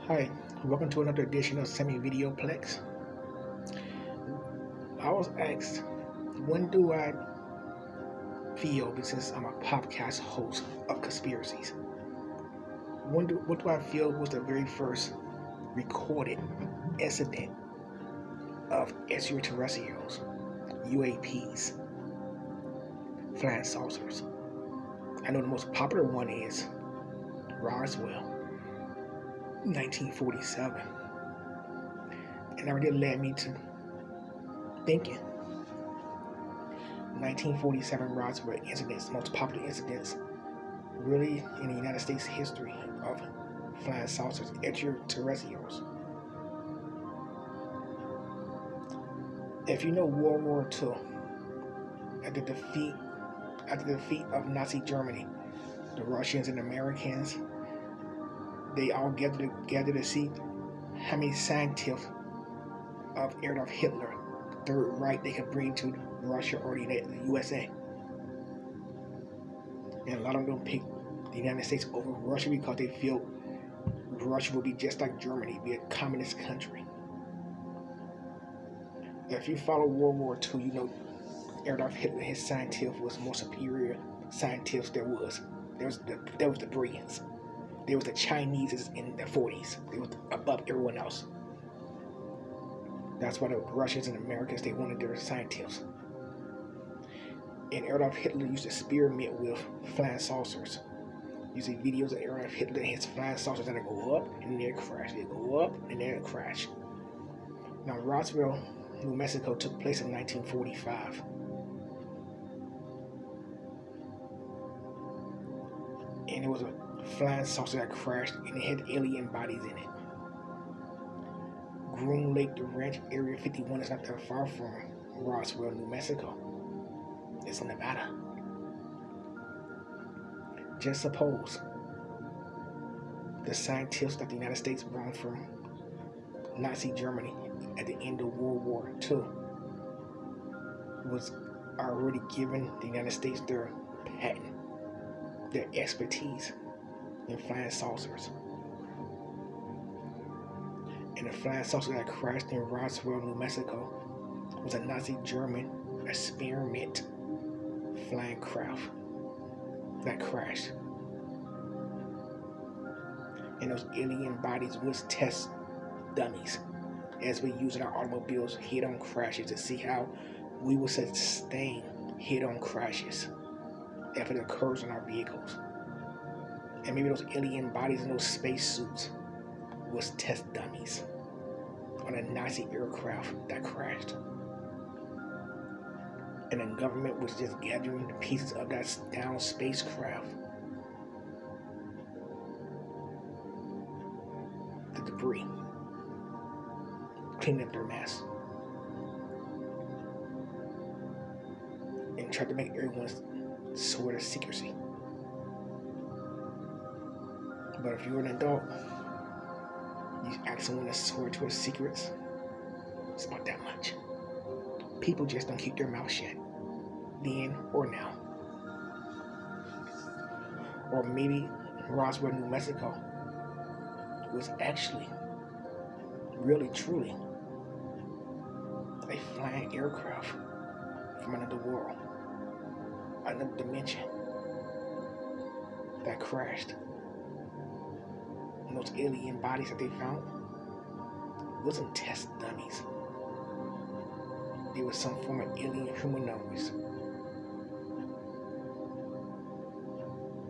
Hi, welcome to another edition of Semi-Video Plex. I was asked, when do I feel, since I'm a podcast host of conspiracies, what do I feel was the very first recorded incident of extraterrestrials, UAPs, flying saucers? I know the most popular one is Roswell, 1947. And that really led me to thinking 1947 Roswell incidents, most popular incidents really in the United States history of flying saucers, extraterrestrials. If you know World War II, at the defeat after the defeat of Nazi Germany, the Russians and Americans, they all gathered to see how many scientists of Adolf Hitler, Third Reich, they could bring to Russia or the USA. And a lot of them picked the United States over Russia because they feel Russia would be just like Germany, be a communist country. If you follow World War II, you know Adolf Hitler, his scientists was more superior scientists there was. There was the brilliance. There was the Chinese in the 40s. They was above everyone else. That's why the Russians and Americans, they wanted their scientists. And Adolf Hitler used to experiment with flying saucers. You see videos of Adolf Hitler and his flying saucers, and they go up and then they crash. They go up and then they crash. Now, Roswell, New Mexico took place in 1945. And it was a flying saucer that crashed and it had alien bodies in it. Groom Lake, the ranch, Area 51 is not that far from Roswell, New Mexico. It's in Nevada. Just suppose the scientists that the United States brought from Nazi Germany at the end of World War II was already giving the United States their patent, their expertise in flying saucers. And the flying saucer that crashed in Roswell, New Mexico was a Nazi German experiment flying craft that crashed. And those alien bodies was test dummies as we use in our automobiles head-on crashes to see how we will sustain head-on crashes if it occurs in our vehicles. And maybe those alien bodies in those space suits was test dummies on a Nazi aircraft that crashed. And the government was just gathering the pieces of that down spacecraft, the debris, cleaning up their mess, and tried to make everyone swear to secrecy. But if you're an adult, you ask someone to swear to his secrets, it's about that much. People just don't keep their mouth shut, then or now. Or maybe Roswell, New Mexico was actually, really, truly a flying aircraft from another world, another dimension that crashed. And those alien bodies that they found wasn't test dummies. They was some form of alien humanoids.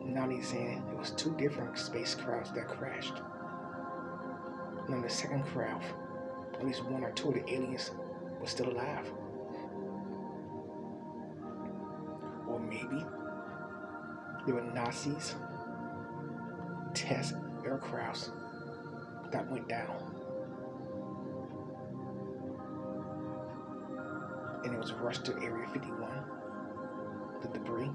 Now they're saying it was two different spacecrafts that crashed. And on the second craft, at least one or two of the aliens were still alive. Or maybe they were Nazis test aircrafts that went down. And it was rushed to Area 51, the debris.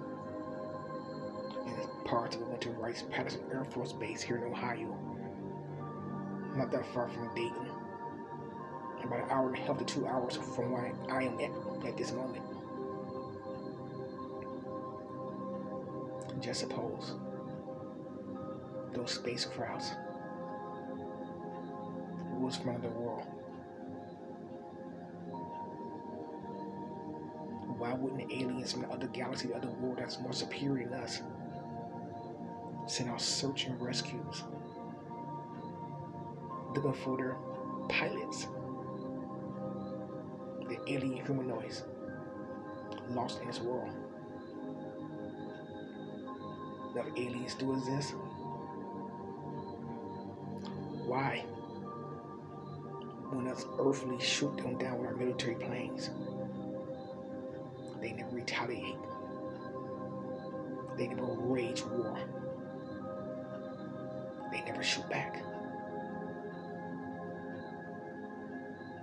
And parts of it went to Rice-Patterson Air Force Base here in Ohio, not that far from Dayton, about an hour and a half to 2 hours from where I am at this moment. Just suppose those spacecrafts was from another world, why wouldn't the aliens from the other galaxy, the other world that's more superior than us, send out search and rescues, looking for their pilots, the alien humanoids lost in this world? Now, if aliens do exist, why, when us earthly shoot them down with our military planes, they never retaliate? They never wage war. They never shoot back.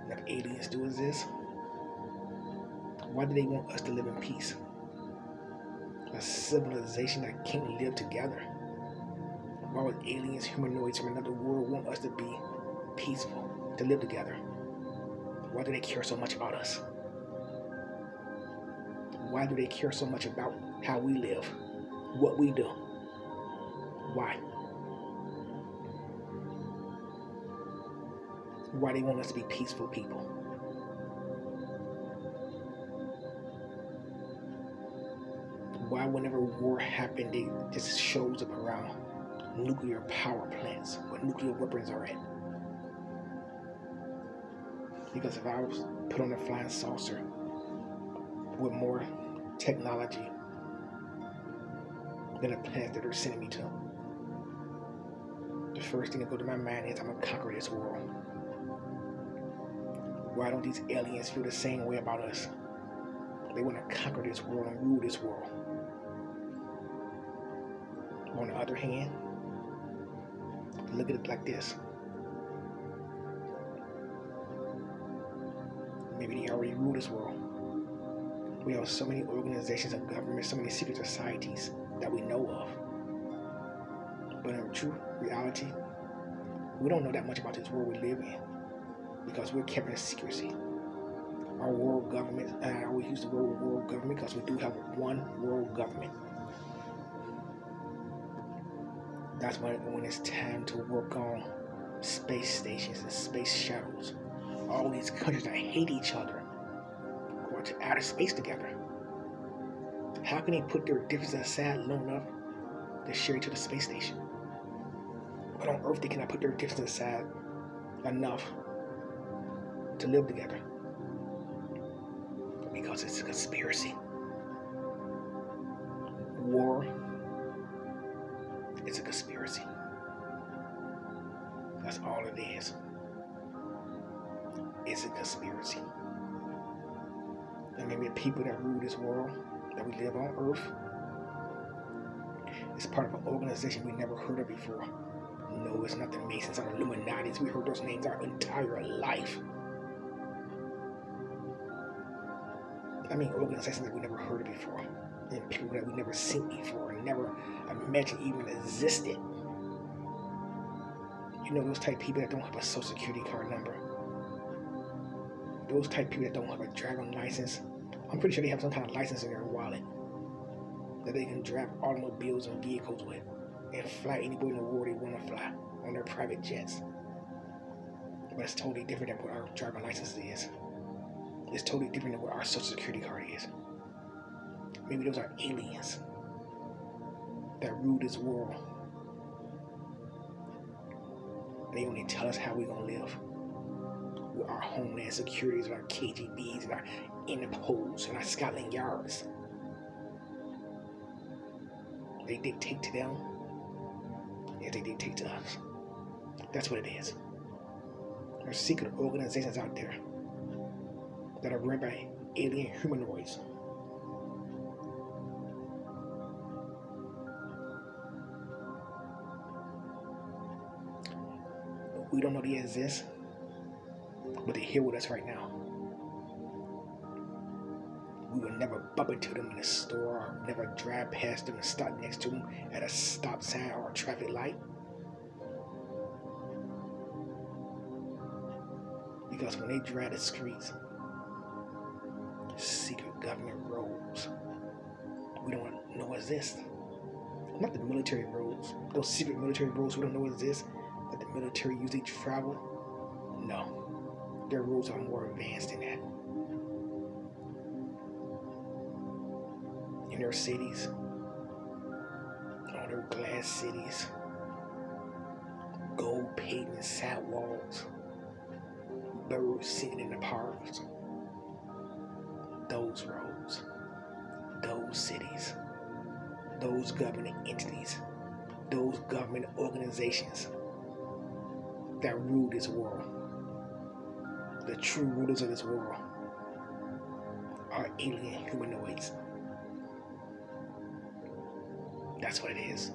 Now, if aliens do exist, why do they want us to live in peace? A civilization that can't live together. Why would aliens, humanoids from another world want us to be peaceful, to live together? Why do they care so much about us? Why do they care so much about how we live, what we do? Why? Why they want us to be peaceful people? Why whenever war happened, they just shows up around nuclear power plants where nuclear weapons are at? Because if I was put on a flying saucer with more technology than the planet that they're sending me to, the first thing that goes to my mind is I'm gonna conquer this world. Why don't these aliens feel the same way about us? They want to conquer this world and rule this world. On the other hand, look at it like this. Maybe they already rule this world. We have so many organizations and governments, so many secret societies that we know of. But in true reality, we don't know that much about this world we live in because we're kept in secrecy. Our world government, and I always use the word world government because we do have one world government. That's when it's time to work on space stations and space shuttles. All these countries that hate each other go to outer space together. How can they put their differences aside long enough to share to the space station? But on Earth, they cannot put their differences aside enough to live together because it's a conspiracy. War is a conspiracy. That's all it is. It's a conspiracy. And maybe the people that rule this world, that we live on Earth, is part of an organization we never heard of before. No, it's not the Masons or Illuminatis. We heard those names our entire life. I mean, organizations that we never heard of before, and people that we never seen before, and never imagined even existed. You know, those type of people that don't have a social security card number. Those type of people that don't have a driving license. I'm pretty sure they have some kind of license in their wallet that they can drive automobiles and vehicles with and fly anywhere in the world they want to fly on their private jets. But it's totally different than what our driving license is. It's totally different than what our social security card is. Maybe those are aliens that rule this world. And they only tell us how we're going to live. With our homeland securities, and our KGBs, and our Interpols, and our Scotland Yards. They dictate to them, and they dictate to us. That's what it is. There's secret organizations out there that are run by alien humanoids. We don't know they exist, but they're here with us right now. We will never bump into them in the store, or never drive past them and stop next to them at a stop sign or a traffic light. Because when they drive the streets, secret government roads we don't know exist. Not the military roads, those secret military roads we don't know exist, that the military usually travel. No, their rules are more advanced than that. In their cities, on their glass cities, gold pavement sidewalks, birds sitting in the parks, those roads, those cities, those governing entities, those government organizations that rule this world, the true rulers of this world, are alien humanoids. That's what it is.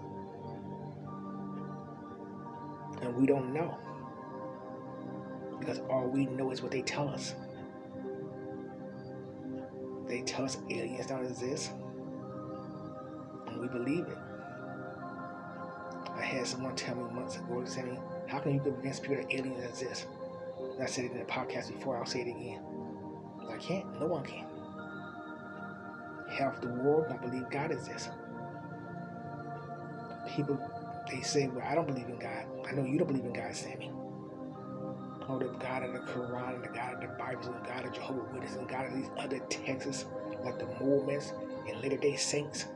And we don't know, because all we know is what they tell us. They tell us aliens don't exist, and we believe it. I had someone tell me months ago, saying, how can you convince people that aliens exist? And I said it in the podcast before, I'll say it again. I can't, no one can. Half the world don't believe God exists. People, they say, well, I don't believe in God. I know you don't believe in God, Sammy. Oh, the God of the Quran, and the God of the Bible, and the God of Jehovah's Witnesses, and God of these other texts, like the Mormons and Latter-day Saints.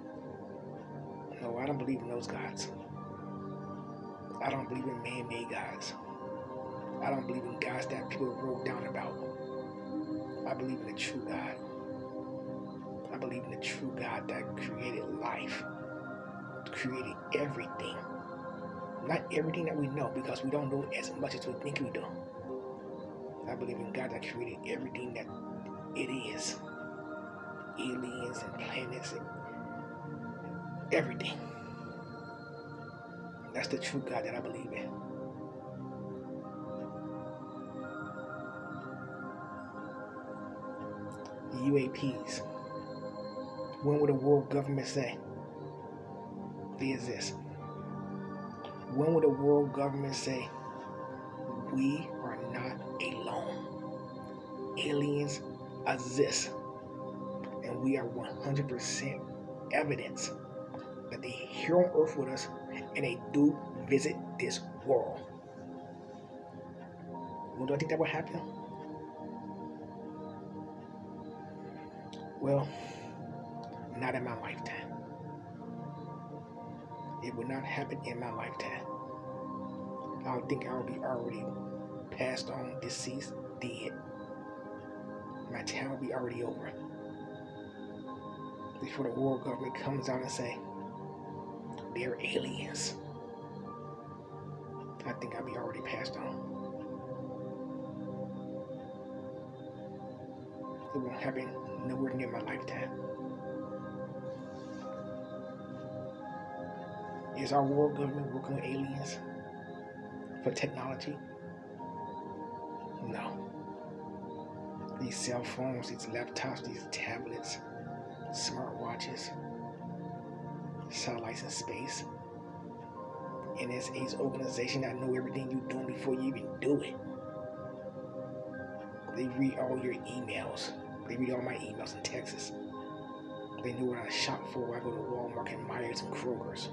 No, I don't believe in those gods. I don't believe in man-made gods. I don't believe in gods that people wrote down about. I believe in the true God. I believe in the true God that created life, created everything. Not everything that we know, because we don't know as much as we think we do. I believe in God that created everything that it is. Aliens and planets and everything. That's the true God that I believe in. The UAPs. When will the world government say they exist? When will the world government say we are not alone? Aliens exist, and we are 100% evidence that they're here on Earth with us, and they do visit this world. Well, do I think that will happen? Well, not in my lifetime. It will not happen in my lifetime. I think I'll be already passed on, deceased, dead. My time will be already over. Before the world government comes out and say, they're aliens. I think I'll be already passed on. It won't happen nowhere near my lifetime. Is our world government working with aliens for technology? No. These cell phones, these laptops, these tablets, smartwatches, satellites in space, NSA's organization that know everything you're doing before you even do it. They read all your emails. They read all my emails and texts. They know what I shop for when I go to Walmart and Myers and Kroger's.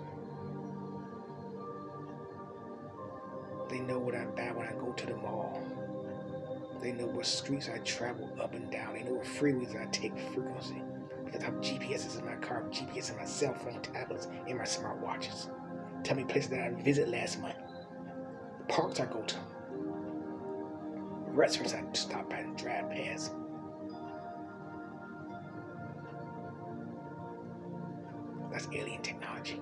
They know what I buy when I go to the mall. They know what streets I travel up and down. They know what freeways I take frequency. Because I have GPSs in my car, GPS in my cell phone, tablets, and my smartwatches. Tell me places that I visited last month. Parks I go to. Restaurants I stop by and drive past. That's alien technology.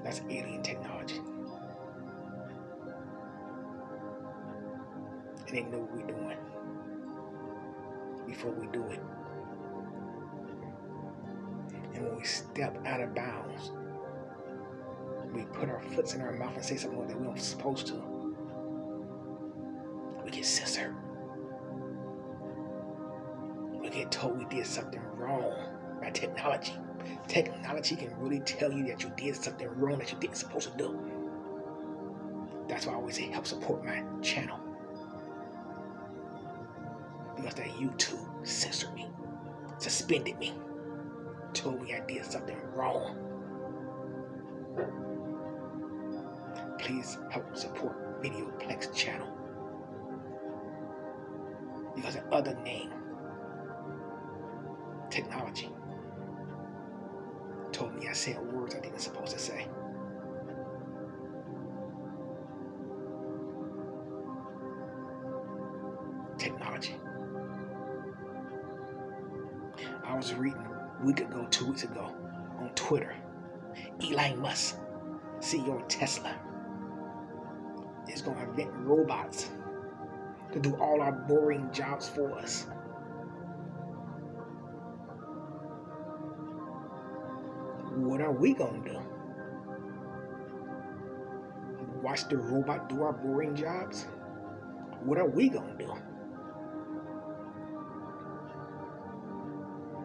That's alien technology. And they know what we're doing before we do it. And when we step out of bounds, we put our foots in our mouth and say something that we aren't supposed to, we get censored. We get told we did something wrong by technology. Technology can really tell you that you did something wrong that you didn't supposed to do. That's why I always say help support my channel. Because that YouTube censored me, suspended me, told me I did something wrong. please help support Video Plex channel. Because the other name, technology, told me I said words I didn't supposed to say. Technology. I was reading a week ago, 2 weeks ago, on Twitter, Elon Musk, CEO of Tesla, is going to invent robots to do all our boring jobs for us. What are we going to do? Watch the robot do our boring jobs? What are we going to do?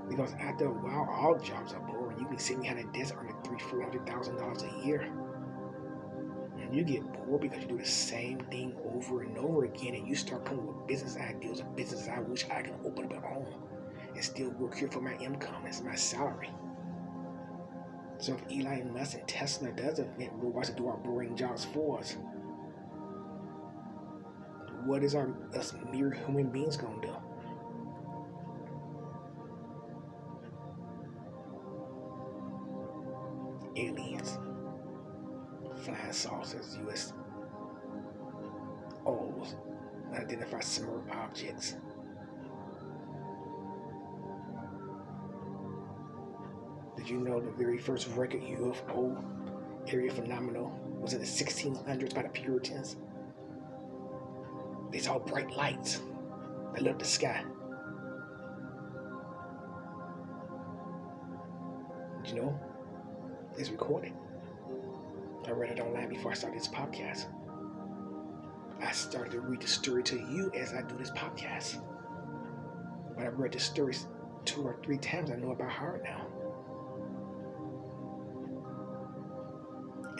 Because after a while, all jobs are boring. You can sit behind a desk earning $300,000-$400,000 a year. And you get bored because you do the same thing over and over again, and you start coming with business ideas, and business I wish I can open up at home and still work here for my income as my salary. So if Elon Musk and Tesla does invent robots to do our boring jobs for us, what is us mere human beings going to do? Aliens, flying saucers, UFOs, unidentified submerged objects. Did you know the very first record UFO area phenomenon was in the 1600s by the Puritans? They saw bright lights that lit up the sky. Did you know? It's recorded. I read it online before I started this podcast. I started to read the story to you as I do this podcast. But I've read the stories 2 or 3 times. I know about heart now.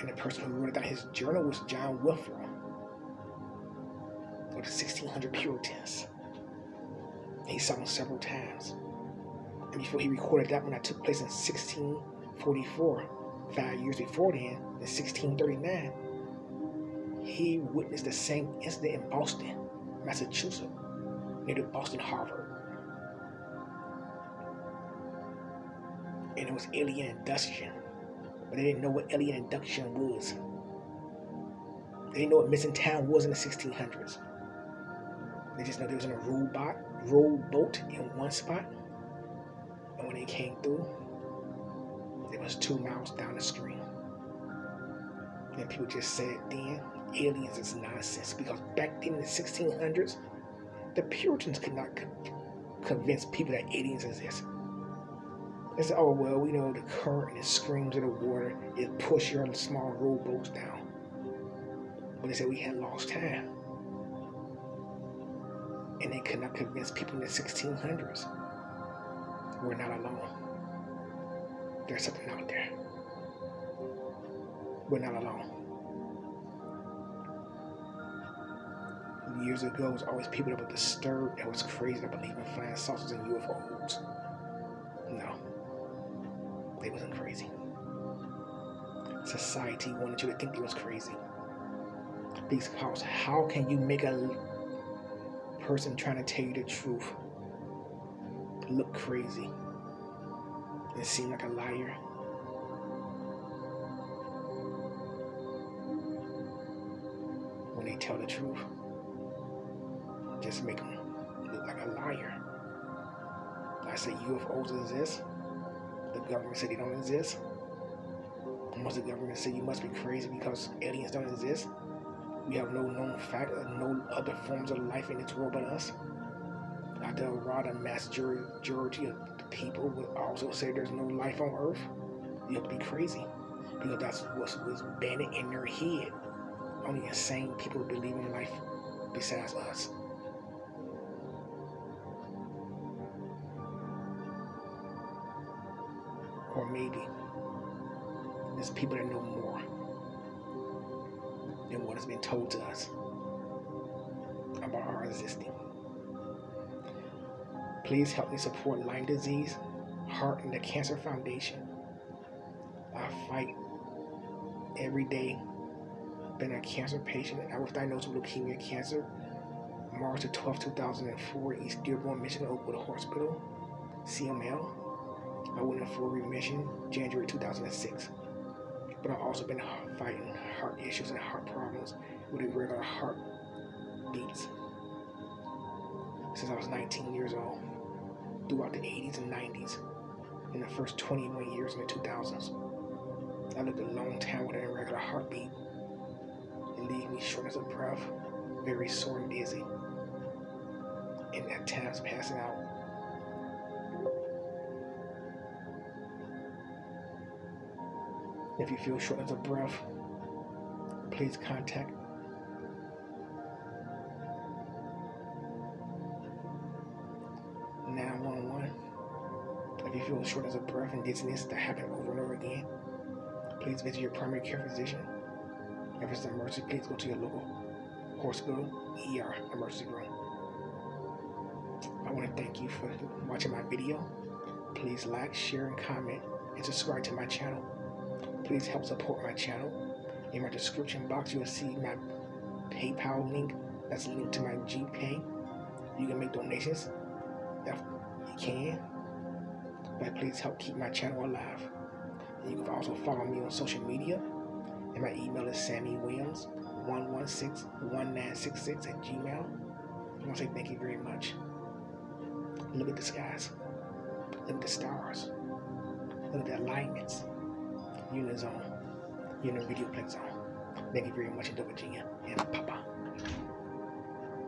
And the person who wrote it down his journal was John Wilford of the 1600 Puritans. He saw them several times. And before he recorded that one that took place in 1644, 5 years before then, in 1639, he witnessed the same incident in Boston, Massachusetts, near the Boston Harbor. And it was alien abduction, but they didn't know what alien abduction was. They didn't know what missing time was in the 1600s. They just know they was in a rowboat in one spot, and when they came through, it was 2 miles down the stream. And people just said then, aliens is nonsense, because back then in the 1600s, the Puritans could not convince people that aliens exist. They said, oh, well, we know the current and the screams of the water, it pushed your small rowboats down. But they said we had lost time. And they could not convince people in the 1600s. We're not alone. There's something out there. We're not alone. Years ago, it was always people that were disturbed, that was crazy, that believed in flying saucers and UFOs. No. They wasn't crazy. Society wanted you to think they was crazy. Because how can you make a person trying to tell you the truth look crazy and seem like a liar? When they tell the truth, just make them look like a liar. I say UFOs exist. The government said they don't exist. Once the government say you must be crazy because aliens don't exist, we have no known fact of no other forms of life in this world but us. After a rather majority of the people will also say there's no life on Earth, you have to be crazy, because that's what was banded in their head. Only insane people believe in life besides us. Or maybe there's people that know more than what has been told to us about our existing. Please help me support Lyme Disease, Heart, and the Cancer Foundation. I fight every day been a cancer patient. I was diagnosed with leukemia cancer March the 12th, 2004, East Dearborn, Michigan, Oakwood Hospital, CML. I went in full remission January 2006. But I've also been fighting heart issues and heart problems with irregular heartbeats since I was 19 years old, throughout the 80s and 90s, and the first 21 years in the 2000s. I lived a long time with an irregular heartbeat. It leaves me shortness of breath, very sore and dizzy, and at times passing out. If you feel shortness of breath, please contact 911. If you feel shortness of breath and dizziness that happen over and over again, please visit your primary care physician. If it's an emergency, please go to your local hospital, ER, emergency room. I want to thank you for watching my video. Please like, share, and comment, and subscribe to my channel. Please help support my channel. In my description box, you will see my PayPal link. That's linked to my GPay. You can make donations if you can, but please help keep my channel alive. And you can also follow me on social media, and my email is sammywilliams1161966@gmail. I want to say thank you very much. Look at the skies. Look at the stars. Look at the alignments. You're in the zone. You're in the video Plex zone. Thank you very much, in Virginia, and Papa.